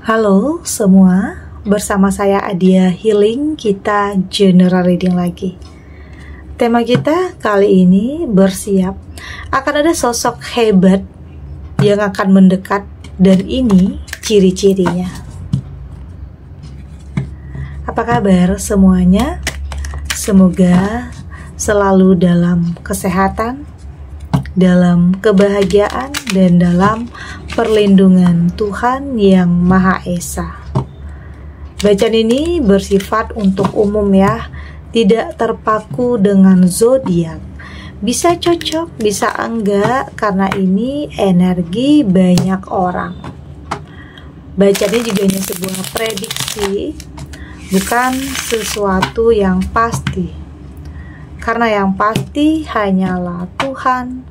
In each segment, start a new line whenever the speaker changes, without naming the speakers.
Halo semua, bersama saya Adia Healing, kita general reading lagi. Tema kita kali ini bersiap. Akan ada sosok hebat yang akan mendekat dan ini ciri-cirinya. Apa kabar semuanya? Semoga selalu dalam kesehatan, dalam kebahagiaan, dan dalam perlindungan Tuhan yang Maha Esa. Bacaan ini bersifat untuk umum ya, tidak terpaku dengan zodiak. Bisa cocok, bisa enggak, karena ini energi banyak orang. Bacaannya juga hanya sebuah prediksi, bukan sesuatu yang pasti. Karena yang pasti hanyalah Tuhan,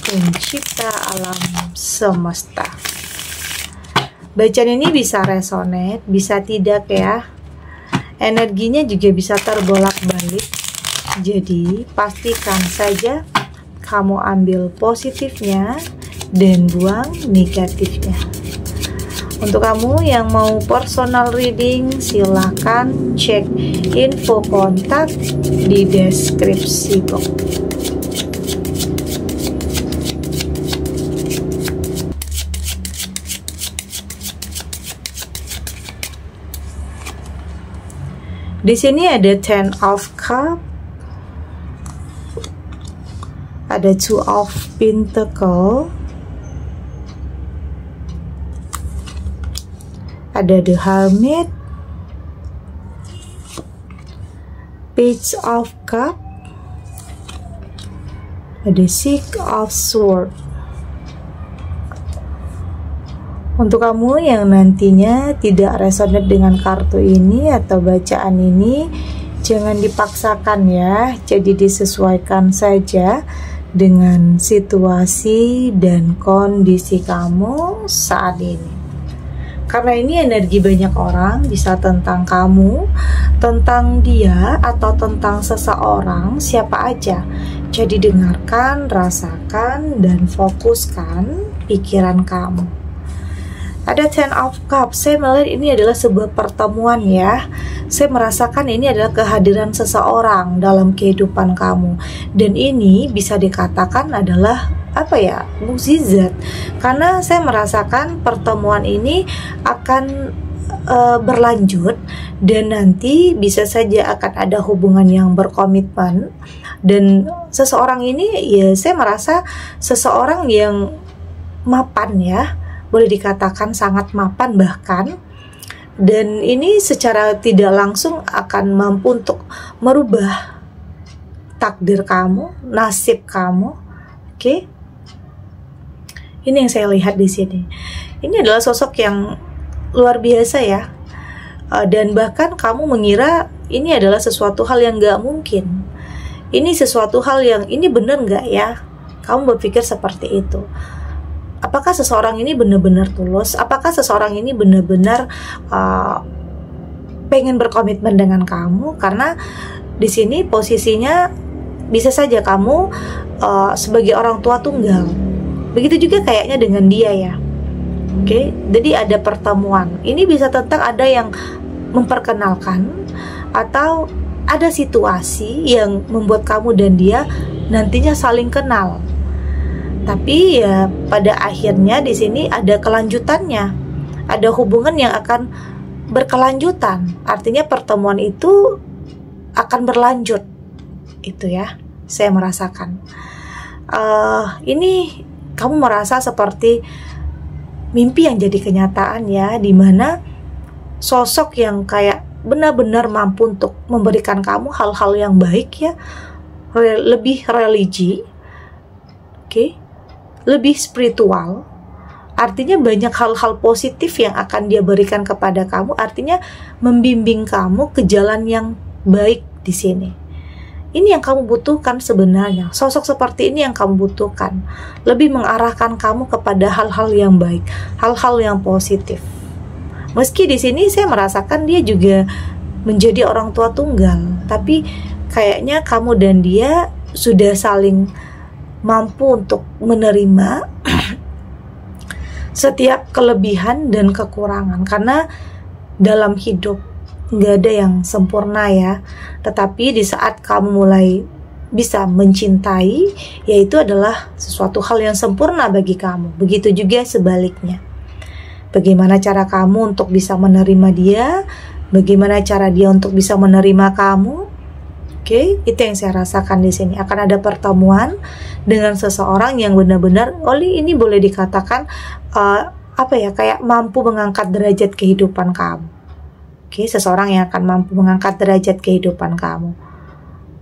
pencipta alam semesta. Bacaan ini bisa resonate, bisa tidak ya. Energinya juga bisa terbolak-balik. Jadi pastikan saja kamu ambil positifnya dan buang negatifnya. Untuk kamu yang mau personal reading, silakan cek info kontak di deskripsi box. Di sini ada Ten of Cups, ada Two of Pentacles, ada The Hermit, Page of Cups, ada Six of Swords. Untuk kamu yang nantinya tidak resonate dengan kartu ini atau bacaan ini, jangan dipaksakan ya, jadi disesuaikan saja dengan situasi dan kondisi kamu saat ini. Karena ini energi banyak orang, bisa tentang kamu, tentang dia, atau tentang seseorang, siapa aja. Jadi dengarkan, rasakan, dan fokuskan pikiran kamu. Ada Ten of Cups, saya melihat ini adalah sebuah pertemuan ya. Saya merasakan ini adalah kehadiran seseorang dalam kehidupan kamu. Dan ini bisa dikatakan adalah apa ya, mukjizat. Karena saya merasakan pertemuan ini akan berlanjut dan nanti bisa saja akan ada hubungan yang berkomitmen. Dan seseorang ini ya, saya merasa seseorang yang mapan ya, boleh dikatakan sangat mapan bahkan, dan ini secara tidak langsung akan mampu untuk merubah takdir kamu, nasib kamu. Oke. Ini yang saya lihat di sini. Ini adalah sosok yang luar biasa ya, dan bahkan kamu mengira ini adalah sesuatu hal yang gak mungkin. Ini sesuatu hal yang ini benar gak ya? Kamu berpikir seperti itu. Apakah seseorang ini benar-benar tulus? Apakah seseorang ini benar-benar pengen berkomitmen dengan kamu? Karena di sini posisinya bisa saja kamu sebagai orang tua tunggal. Begitu juga kayaknya dengan dia ya. Oke, jadi ada pertemuan. Ini bisa tentang ada yang memperkenalkan atau ada situasi yang membuat kamu dan dia nantinya saling kenal. Tapi ya pada akhirnya di sini ada kelanjutannya, ada hubungan yang akan berkelanjutan. Artinya pertemuan itu akan berlanjut, itu ya. Saya merasakan. Ini kamu merasa seperti mimpi yang jadi kenyataan ya, dimana sosok yang kayak benar-benar mampu untuk memberikan kamu hal-hal yang baik ya, lebih religi, oke. Lebih spiritual, artinya banyak hal-hal positif yang akan dia berikan kepada kamu, artinya membimbing kamu ke jalan yang baik di sini. Ini yang kamu butuhkan sebenarnya, sosok seperti ini yang kamu butuhkan, lebih mengarahkan kamu kepada hal-hal yang baik, hal-hal yang positif. Meski di sini saya merasakan dia juga menjadi orang tua tunggal, tapi kayaknya kamu dan dia sudah saling mampu untuk menerima setiap kelebihan dan kekurangan, karena dalam hidup nggak ada yang sempurna ya. Tetapi di saat kamu mulai bisa mencintai, yaitu adalah sesuatu hal yang sempurna bagi kamu. Begitu juga sebaliknya. Bagaimana cara kamu untuk bisa menerima dia, bagaimana cara dia untuk bisa menerima kamu. Oke, itu yang saya rasakan di sini. Akan ada pertemuan dengan seseorang yang benar-benar, Oli, ini boleh dikatakan kayak mampu mengangkat derajat kehidupan kamu. Oke, seseorang yang akan mampu mengangkat derajat kehidupan kamu.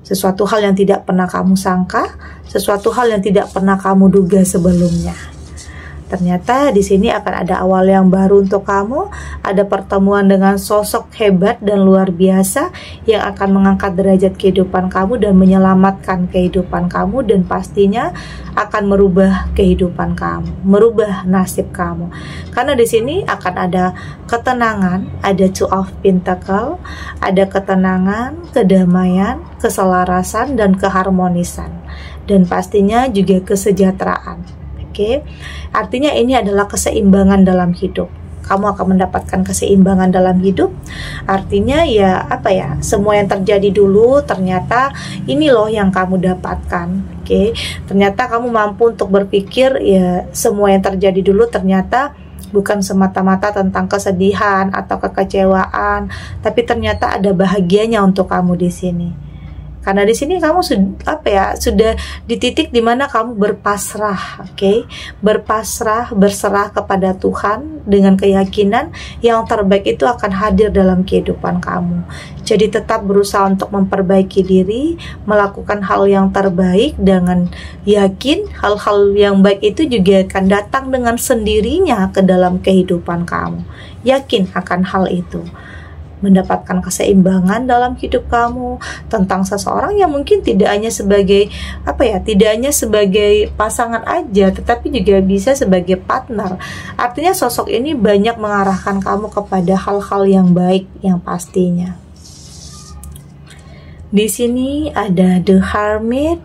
Sesuatu hal yang tidak pernah kamu sangka, sesuatu hal yang tidak pernah kamu duga sebelumnya. Ternyata di sini akan ada awal yang baru untuk kamu, ada pertemuan dengan sosok hebat dan luar biasa yang akan mengangkat derajat kehidupan kamu dan menyelamatkan kehidupan kamu, dan pastinya akan merubah kehidupan kamu, merubah nasib kamu. Karena di sini akan ada ketenangan, ada Two of Pentacles, ada ketenangan, kedamaian, keselarasan, dan keharmonisan, dan pastinya juga kesejahteraan. Oke, artinya ini adalah keseimbangan dalam hidup. Kamu akan mendapatkan keseimbangan dalam hidup. Artinya semua yang terjadi dulu ternyata ini loh yang kamu dapatkan. Oke, ternyata kamu mampu untuk berpikir ya semua yang terjadi dulu ternyata bukan semata-mata tentang kesedihan atau kekecewaan, tapi ternyata ada bahagianya untuk kamu di sini. Karena di sini kamu sudah di titik dimana kamu berpasrah, berserah kepada Tuhan dengan keyakinan yang terbaik itu akan hadir dalam kehidupan kamu. Jadi tetap berusaha untuk memperbaiki diri, melakukan hal yang terbaik dengan yakin hal-hal yang baik itu juga akan datang dengan sendirinya ke dalam kehidupan kamu. Yakin akan hal itu. Mendapatkan keseimbangan dalam hidup kamu, tentang seseorang yang mungkin tidak hanya sebagai pasangan aja, tetapi juga bisa sebagai partner. Artinya sosok ini banyak mengarahkan kamu kepada hal-hal yang baik yang pastinya. Di sini ada The Hermit.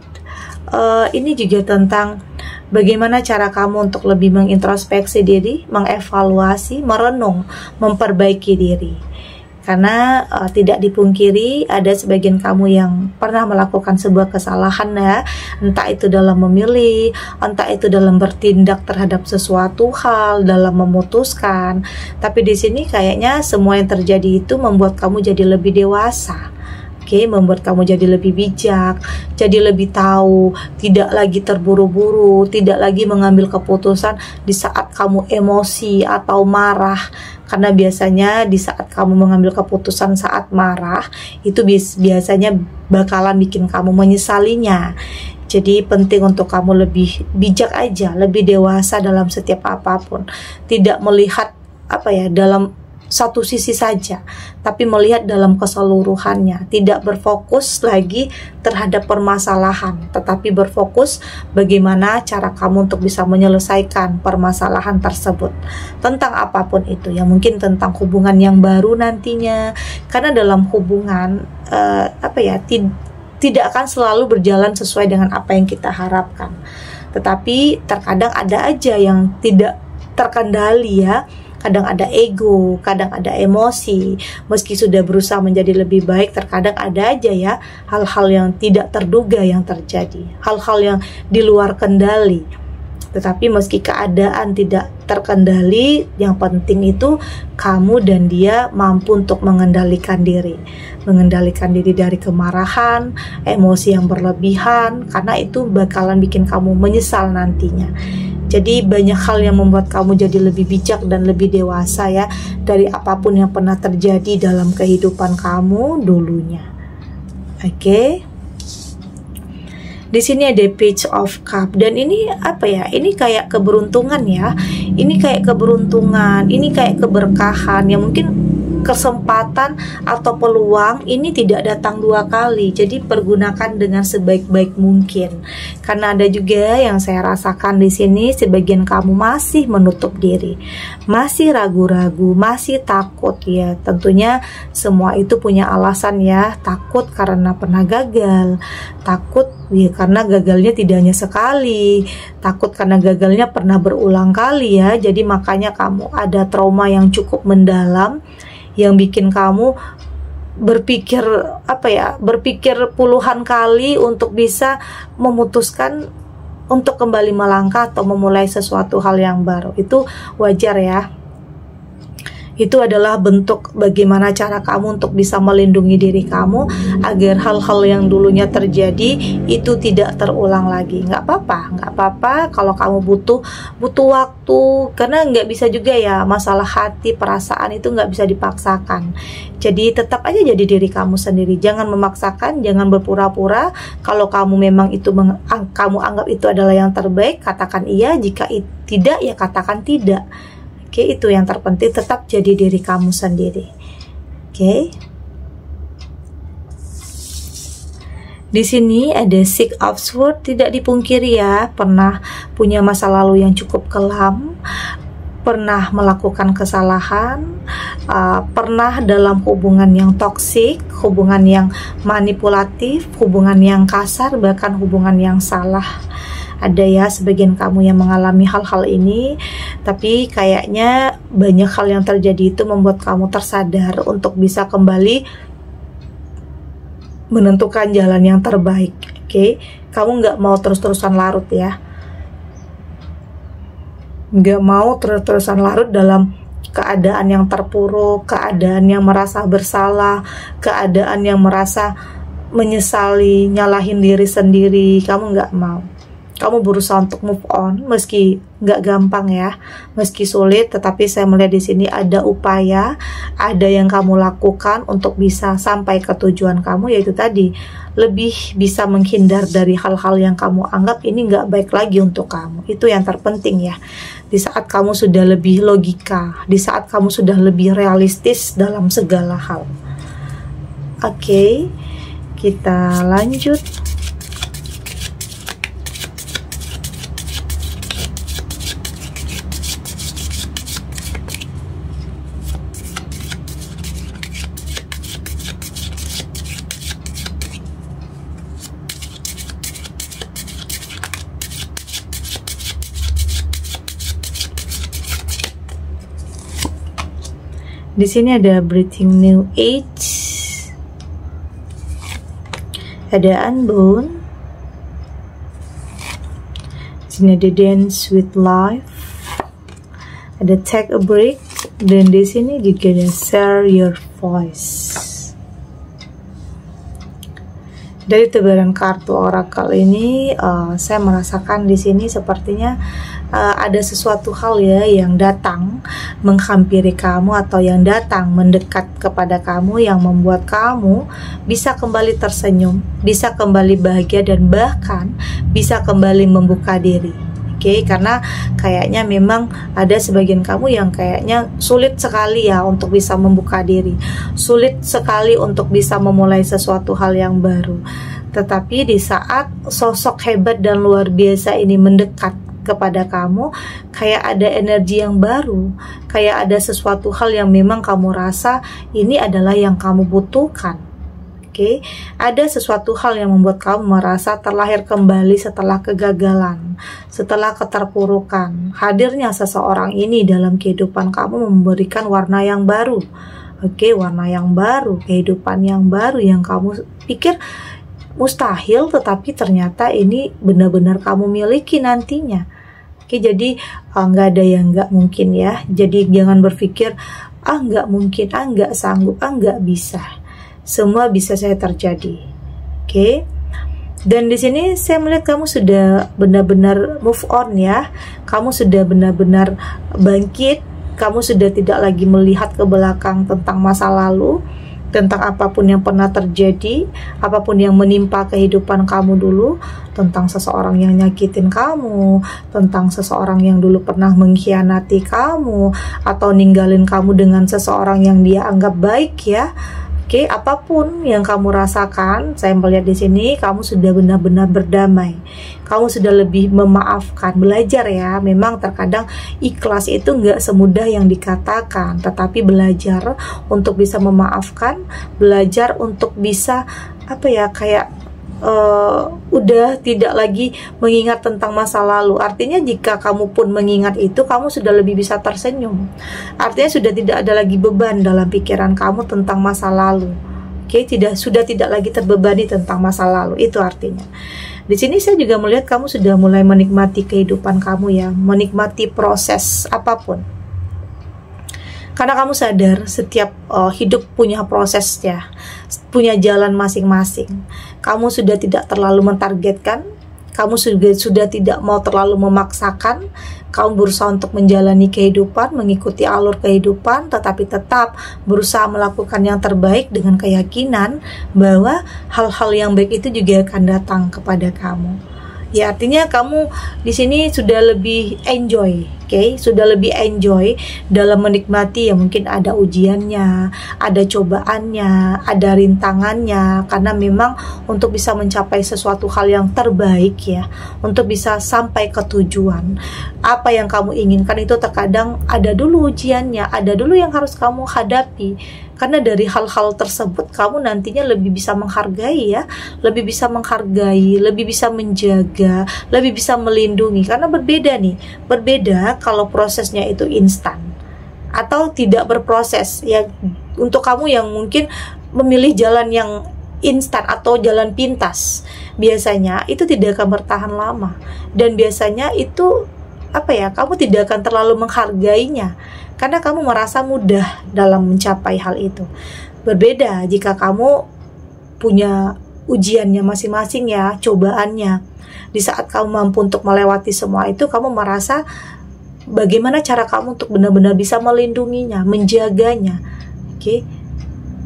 Ini juga tentang bagaimana cara kamu untuk lebih mengintrospeksi diri, mengevaluasi, merenung, memperbaiki diri. Karena tidak dipungkiri ada sebagian kamu yang pernah melakukan sebuah kesalahan ya, entah itu dalam memilih, entah itu dalam bertindak terhadap sesuatu hal, dalam memutuskan. Tapi di sini kayaknya semua yang terjadi itu membuat kamu jadi lebih dewasa. Membuat kamu jadi lebih bijak, jadi lebih tahu, tidak lagi terburu-buru, tidak lagi mengambil keputusan di saat kamu emosi atau marah. Karena biasanya di saat kamu mengambil keputusan saat marah, itu biasanya bakalan bikin kamu menyesalinya. Jadi penting untuk kamu lebih bijak aja, lebih dewasa dalam setiap apapun. Tidak melihat dalam satu sisi saja, tapi melihat dalam keseluruhannya. Tidak berfokus lagi terhadap permasalahan, tetapi berfokus bagaimana cara kamu untuk bisa menyelesaikan permasalahan tersebut, tentang apapun itu, yang mungkin tentang hubungan yang baru nantinya. Karena dalam hubungan tidak akan selalu berjalan sesuai dengan apa yang kita harapkan, tetapi terkadang ada aja yang tidak terkendali ya. Kadang ada ego, kadang ada emosi. Meski sudah berusaha menjadi lebih baik, terkadang ada aja ya hal-hal yang tidak terduga yang terjadi, hal-hal yang di luar kendali. Tetapi meski keadaan tidak terkendali, yang penting itu kamu dan dia mampu untuk mengendalikan diri dari kemarahan, emosi yang berlebihan, karena itu bakalan bikin kamu menyesal nantinya. Jadi banyak hal yang membuat kamu jadi lebih bijak dan lebih dewasa ya, dari apapun yang pernah terjadi dalam kehidupan kamu dulunya. Oke. Di sini ada Page of Cup, dan ini ini kayak keberuntungan ya. Ini kayak keberuntungan, ini kayak keberkahan yang mungkin kesempatan atau peluang ini tidak datang dua kali, jadi pergunakan dengan sebaik-baik mungkin. Karena ada juga yang saya rasakan di sini, sebagian kamu masih menutup diri, masih ragu-ragu, masih takut ya. Tentunya semua itu punya alasan ya. Takut karena pernah gagal, takut ya karena gagalnya tidak hanya sekali, takut karena gagalnya pernah berulang kali ya. Jadi makanya kamu ada trauma yang cukup mendalam yang bikin kamu berpikir berpikir puluhan kali untuk bisa memutuskan untuk kembali melangkah atau memulai sesuatu hal yang baru. Itu wajar ya. Itu adalah bentuk bagaimana cara kamu untuk bisa melindungi diri kamu agar hal-hal yang dulunya terjadi itu tidak terulang lagi. Nggak apa-apa kalau kamu butuh waktu, karena nggak bisa juga ya, masalah hati, perasaan itu nggak bisa dipaksakan. Jadi tetap aja jadi diri kamu sendiri, jangan memaksakan, jangan berpura-pura. Kalau kamu memang itu kamu anggap itu adalah yang terbaik, katakan iya. Jika tidak, ya katakan tidak. Oke, itu yang terpenting, tetap jadi diri kamu sendiri. Oke. Di sini ada Six of Swords, tidak dipungkiri ya, pernah punya masa lalu yang cukup kelam, pernah melakukan kesalahan, pernah dalam hubungan yang toksik, hubungan yang manipulatif, hubungan yang kasar, bahkan hubungan yang salah. Ada ya sebagian kamu yang mengalami hal-hal ini, tapi kayaknya banyak hal yang terjadi itu membuat kamu tersadar untuk bisa kembali menentukan jalan yang terbaik. Oke, kamu nggak mau terus-terusan larut ya, nggak mau terus-terusan larut dalam keadaan yang terpuruk, keadaan yang merasa bersalah, keadaan yang merasa menyesali, nyalahin diri sendiri. Kamu nggak mau. Kamu berusaha untuk move on, meski nggak gampang ya, meski sulit, tetapi saya melihat di sini ada upaya, ada yang kamu lakukan untuk bisa sampai ke tujuan kamu, yaitu tadi lebih bisa menghindar dari hal-hal yang kamu anggap ini nggak baik lagi untuk kamu. Itu yang terpenting ya. Di saat kamu sudah lebih logika, di saat kamu sudah lebih realistis dalam segala hal. Oke, kita lanjut. Di sini ada breathing new age, ada unbound, di sini ada dance with life, ada take a break, dan di sini juga ada share your voice. Dari tebaran kartu oracle ini, saya merasakan di sini sepertinya ada sesuatu hal ya yang datang menghampiri kamu atau yang datang mendekat kepada kamu yang membuat kamu bisa kembali tersenyum, bisa kembali bahagia, dan bahkan bisa kembali membuka diri. Oke, karena kayaknya memang ada sebagian kamu yang kayaknya sulit sekali ya untuk bisa membuka diri, sulit sekali untuk bisa memulai sesuatu hal yang baru. Tetapi di saat sosok hebat dan luar biasa ini mendekat kepada kamu, kayak ada energi yang baru, kayak ada sesuatu hal yang memang kamu rasa ini adalah yang kamu butuhkan. Oke, ada sesuatu hal yang membuat kamu merasa terlahir kembali setelah kegagalan, setelah keterpurukan. Hadirnya seseorang ini dalam kehidupan kamu memberikan warna yang baru. Oke, warna yang baru, kehidupan yang baru yang kamu pikir mustahil, tetapi ternyata ini benar-benar kamu miliki nantinya. Oke, jadi nggak ada yang nggak mungkin ya. Jadi jangan berpikir nggak mungkin, nggak sanggup, nggak bisa. Semua bisa saya terjadi. Oke. Dan di sini saya melihat kamu sudah benar-benar move on ya. Kamu sudah benar-benar bangkit. Kamu sudah tidak lagi melihat ke belakang tentang masa lalu. tentang apapun yang pernah terjadi, apapun yang menimpa kehidupan kamu dulu, tentang seseorang yang nyakitin kamu, tentang seseorang yang dulu pernah mengkhianati kamu, atau ninggalin kamu dengan seseorang yang dia anggap baik ya. Oke, apapun yang kamu rasakan, saya melihat di sini kamu sudah benar-benar berdamai. Kamu sudah lebih memaafkan, belajar ya. Memang terkadang ikhlas itu nggak semudah yang dikatakan, tetapi belajar untuk bisa memaafkan, belajar untuk bisa kayak udah tidak lagi mengingat tentang masa lalu. Artinya jika kamu pun mengingat itu, kamu sudah lebih bisa tersenyum. Artinya sudah tidak ada lagi beban dalam pikiran kamu tentang masa lalu. Oke, sudah tidak lagi terbebani tentang masa lalu. Itu artinya. Di sini saya juga melihat kamu sudah mulai menikmati kehidupan kamu ya, menikmati proses apapun. Karena kamu sadar setiap hidup punya prosesnya, punya jalan masing-masing. Kamu sudah tidak terlalu mentargetkan, kamu sudah tidak mau terlalu memaksakan. Kamu berusaha untuk menjalani kehidupan, mengikuti alur kehidupan, tetapi tetap berusaha melakukan yang terbaik dengan keyakinan bahwa hal-hal yang baik itu juga akan datang kepada kamu. Ya, artinya kamu di sini sudah lebih enjoy, oke? Sudah lebih enjoy dalam menikmati ya, mungkin ada ujiannya, ada cobaannya, ada rintangannya, karena memang untuk bisa mencapai sesuatu hal yang terbaik ya, untuk bisa sampai ke tujuan, apa yang kamu inginkan itu terkadang ada dulu ujiannya, ada dulu yang harus kamu hadapi. Karena dari hal-hal tersebut kamu nantinya lebih bisa menghargai ya, lebih bisa menghargai, lebih bisa menjaga, lebih bisa melindungi. Karena berbeda nih, berbeda kalau prosesnya itu instan atau tidak berproses ya. Untuk kamu yang mungkin memilih jalan yang instan atau jalan pintas, biasanya itu tidak akan bertahan lama, dan biasanya itu kamu tidak akan terlalu menghargainya karena kamu merasa mudah dalam mencapai hal itu. Berbeda jika kamu punya ujiannya masing-masing ya, cobaannya. Di saat kamu mampu untuk melewati semua itu, kamu merasa bagaimana cara kamu untuk benar-benar bisa melindunginya, menjaganya. Oke?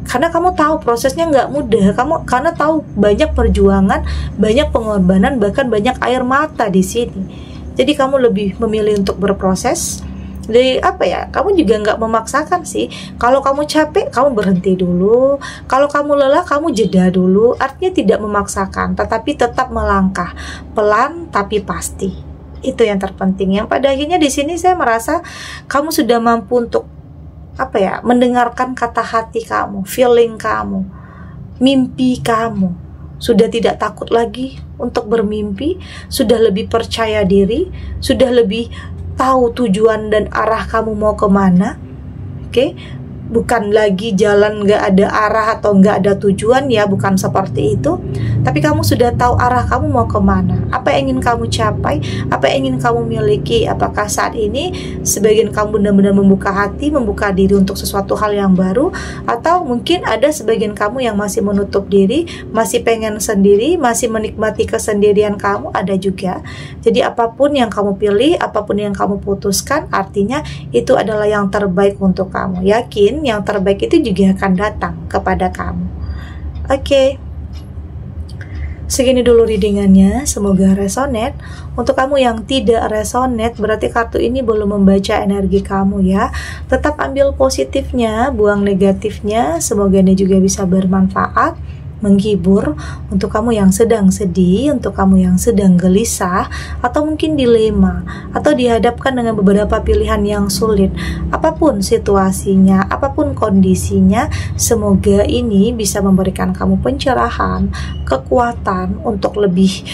Karena kamu tahu prosesnya nggak mudah, karena tahu banyak perjuangan, banyak pengorbanan, bahkan banyak air mata di sini. Jadi kamu lebih memilih untuk berproses. Jadi kamu juga nggak memaksakan sih. Kalau kamu capek, kamu berhenti dulu. Kalau kamu lelah, kamu jeda dulu. Artinya tidak memaksakan, tetapi tetap melangkah pelan tapi pasti. Itu yang terpenting. Yang pada akhirnya di sini saya merasa kamu sudah mampu untuk mendengarkan kata hati kamu, feeling kamu, mimpi kamu. Sudah tidak takut lagi untuk bermimpi, sudah lebih percaya diri, sudah lebih tahu tujuan dan arah kamu mau kemana. Oke? Bukan lagi jalan gak ada arah atau gak ada tujuan ya, bukan seperti itu. Tapi kamu sudah tahu arah kamu mau kemana, apa yang ingin kamu capai, apa yang ingin kamu miliki. Apakah saat ini sebagian kamu benar-benar membuka hati, membuka diri untuk sesuatu hal yang baru, atau mungkin ada sebagian kamu yang masih menutup diri, masih pengen sendiri, masih menikmati kesendirian kamu, ada juga. Jadi apapun yang kamu pilih, apapun yang kamu putuskan, artinya itu adalah yang terbaik untuk kamu. Yakin yang terbaik itu juga akan datang kepada kamu. Oke. Segini dulu readingannya, semoga resonate. Untuk kamu yang tidak resonate, berarti kartu ini belum membaca energi kamu ya. Tetap ambil positifnya, buang negatifnya. Semoga ini juga bisa bermanfaat, menghibur untuk kamu yang sedang sedih, untuk kamu yang sedang gelisah, atau mungkin dilema, atau dihadapkan dengan beberapa pilihan yang sulit. Apapun situasinya, apapun kondisinya, semoga ini bisa memberikan kamu pencerahan, kekuatan untuk lebih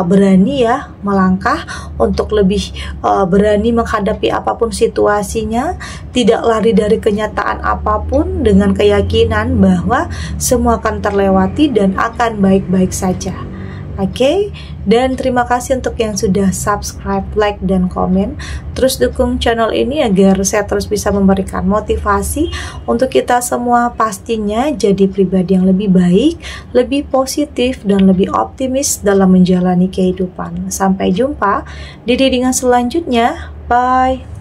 berani ya melangkah, untuk lebih berani menghadapi apapun situasinya, tidak lari dari kenyataan apapun, dengan keyakinan bahwa semua akan terlewati dan akan baik-baik saja. Oke, dan terima kasih untuk yang sudah subscribe, like, dan komen. Terus dukung channel ini agar saya terus bisa memberikan motivasi untuk kita semua pastinya jadi pribadi yang lebih baik, lebih positif, dan lebih optimis dalam menjalani kehidupan. Sampai jumpa di readingan selanjutnya. Bye.